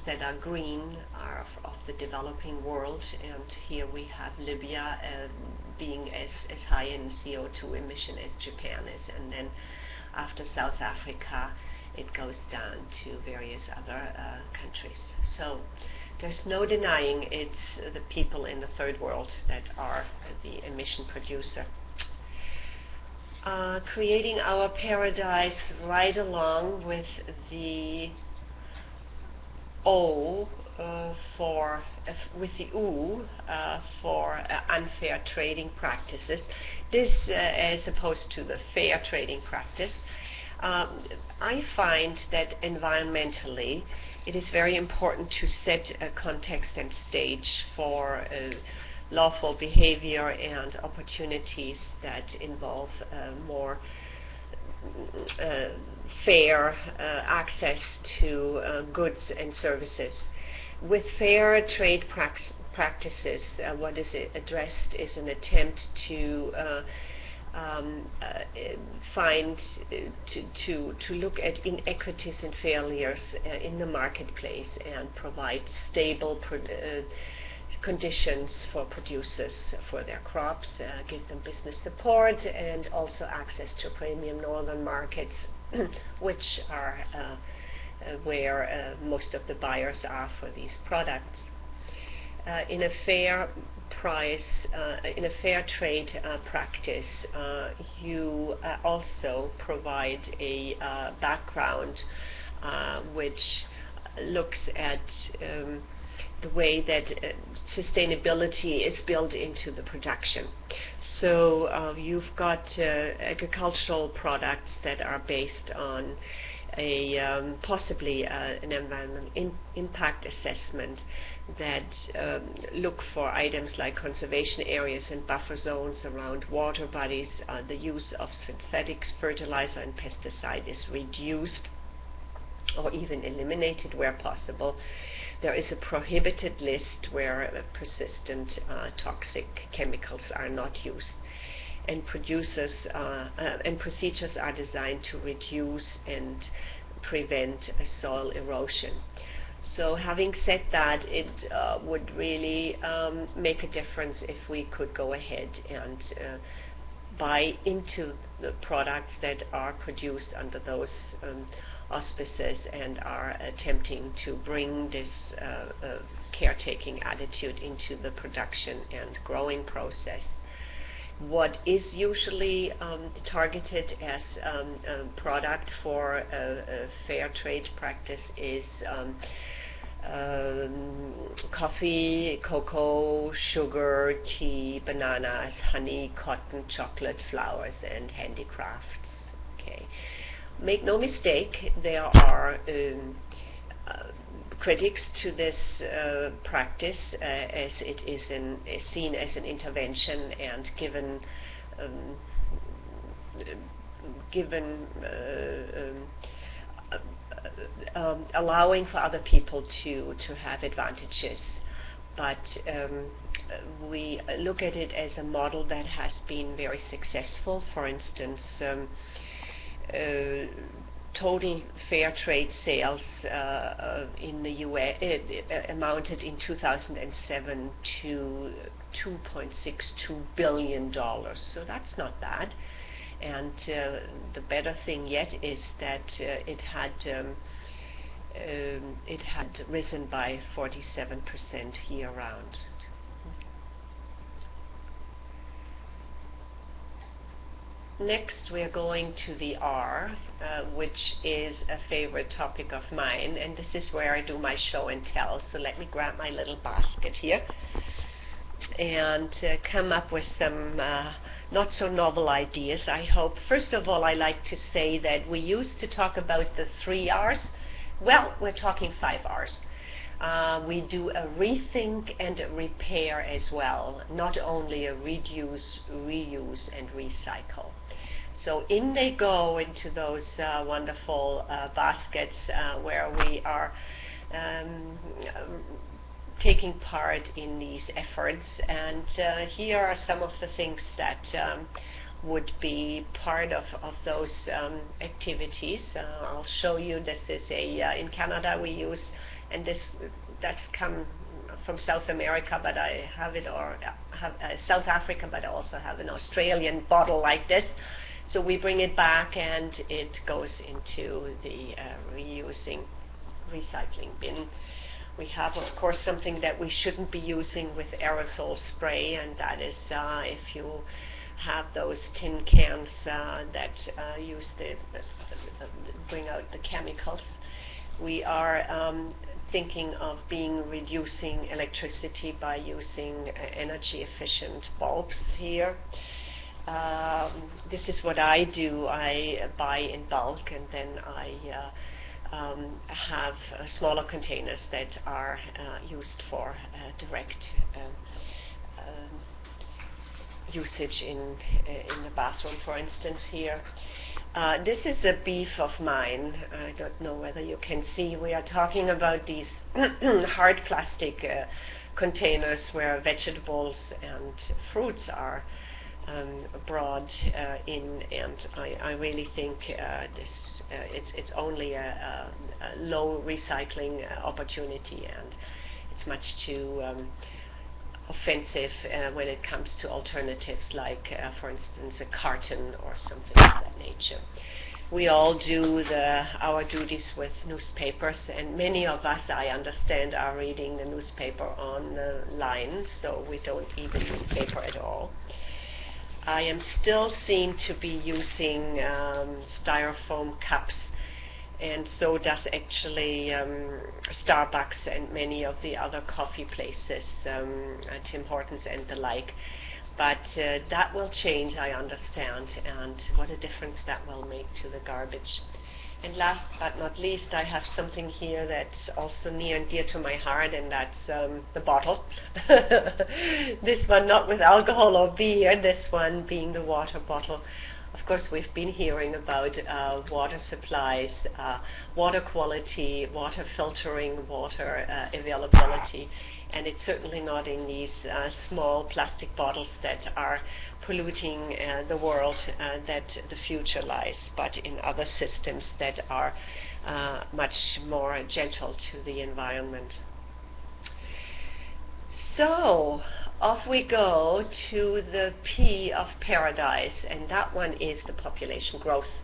that are green are of the developing world, and here we have Libya being as high in CO2 emission as Japan is, and then after South Africa it goes down to various other countries. So there's no denying it's the people in the third world that are the emission producer. Creating our paradise right along with the O with the U for unfair trading practices. This as opposed to the fair trading practice. I find that environmentally it is very important to set a context and stage for lawful behavior and opportunities that involve more fair access to goods and services. With fair trade practices, what is addressed is an attempt to to look at inequities and failures in the marketplace and provide stable conditions for producers for their crops, give them business support, and also access to premium northern markets, which are where most of the buyers are for these products. In a fair price, in a fair trade practice, you also provide a background which looks at the way that sustainability is built into the production. So you've got agricultural products that are based on a possibly an environmental impact assessment that look for items like conservation areas and buffer zones around water bodies. The use of synthetic fertilizer and pesticide is reduced or even eliminated where possible. There is a prohibited list where persistent toxic chemicals are not used, and procedures are designed to reduce and prevent soil erosion. So having said that, it would really make a difference if we could go ahead and buy into the products that are produced under those auspices and are attempting to bring this caretaking attitude into the production and growing process. What is usually targeted as a product for a fair trade practice is coffee, cocoa, sugar, tea, bananas, honey, cotton, chocolate, flowers, and handicrafts. Okay. Make no mistake, there are critics to this practice as it is seen as an intervention and allowing for other people to have advantages. But we look at it as a model that has been very successful. For instance, total fair trade sales in the US amounted in 2007 to $2.62 billion. So that's not bad. And the better thing yet is that it had risen by 47% year-round. Next, we are going to the R, which is a favorite topic of mine, and this is where I do my show and tell. So let me grab my little basket here and come up with some not so novel ideas, I hope. First of all, I like to say that we used to talk about the 3 R's. Well, we're talking 5 R's. We do a rethink and a repair as well, not only a reduce, reuse, and recycle. So in they go into those wonderful baskets where we are taking part in these efforts. And here are some of the things that would be part of those activities. I'll show you. This is in Canada we use and that's come from South America, but I have it, or have South Africa, but I also have an Australian bottle like this. So we bring it back and it goes into the recycling bin. We have, of course, something that we shouldn't be using with aerosol spray, and that is if you have those tin cans that use bring out the chemicals. We are thinking of reducing electricity by using energy efficient bulbs here. This is what I do. I buy in bulk, and then I have smaller containers that are used for direct usage in the bathroom, for instance, here. This is a beef of mine. I don't know whether you can see. We are talking about these hard plastic containers where vegetables and fruits are brought in, and I really think it's only a low recycling opportunity, and it's much too offensive when it comes to alternatives like, for instance, a carton or something of that nature. We all do our duties with newspapers, and many of us, I understand, are reading the newspaper online, so we don't even read paper at all. I am still seen to be using styrofoam cups, and so does actually Starbucks and many of the other coffee places, Tim Hortons and the like. But that will change, I understand, and what a difference that will make to the garbage. And last but not least, I have something here that's also near and dear to my heart, and that's the bottle. This one not with alcohol or beer, this one being the water bottle. Of course, we've been hearing about water supplies, water quality, water filtering, water availability, and it's certainly not in these small plastic bottles that are polluting the world that the future lies, but in other systems that are much more gentle to the environment. So off we go to the P of paradise, and that one is the population growth.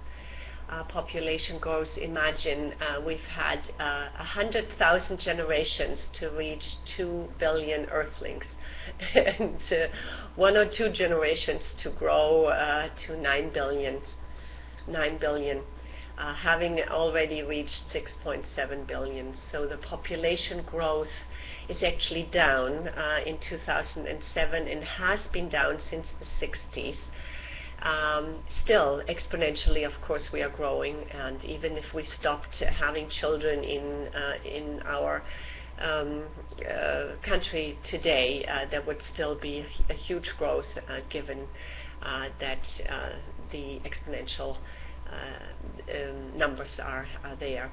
Population growth, imagine we've had 100,000 generations to reach 2 billion earthlings, and 1 or 2 generations to grow to 9 billion, having already reached 6.7 billion. So the population growth is actually down in 2007 and has been down since the 60s. Still, exponentially, of course, we are growing, and even if we stopped having children in our country today, there would still be a huge growth given that the exponential numbers are there.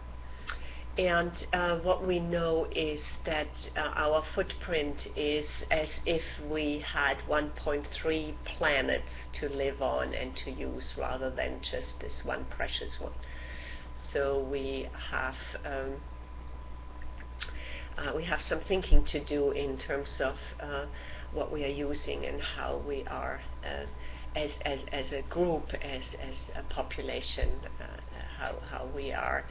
And what we know is that our footprint is as if we had 1.3 planets to live on and to use, rather than just this one precious one. So we have some thinking to do in terms of what we are using and how we are as a group, as a population, how we are.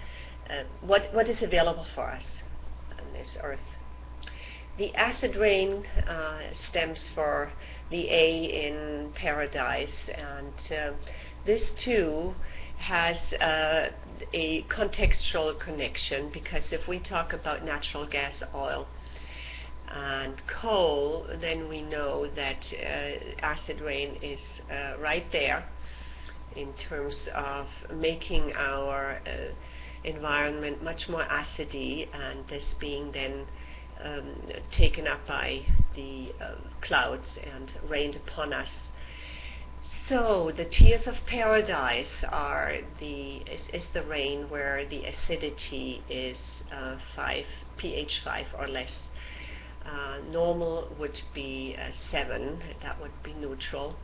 What is available for us on this earth. The acid rain stems for the A in paradise, and this too has a contextual connection, because if we talk about natural gas, oil, and coal, then we know that acid rain is right there in terms of making our environment much more acidy, and this being then taken up by the clouds and rained upon us. So the tears of paradise are is the rain where the acidity is pH 5 or less. Normal would be 7, that would be neutral.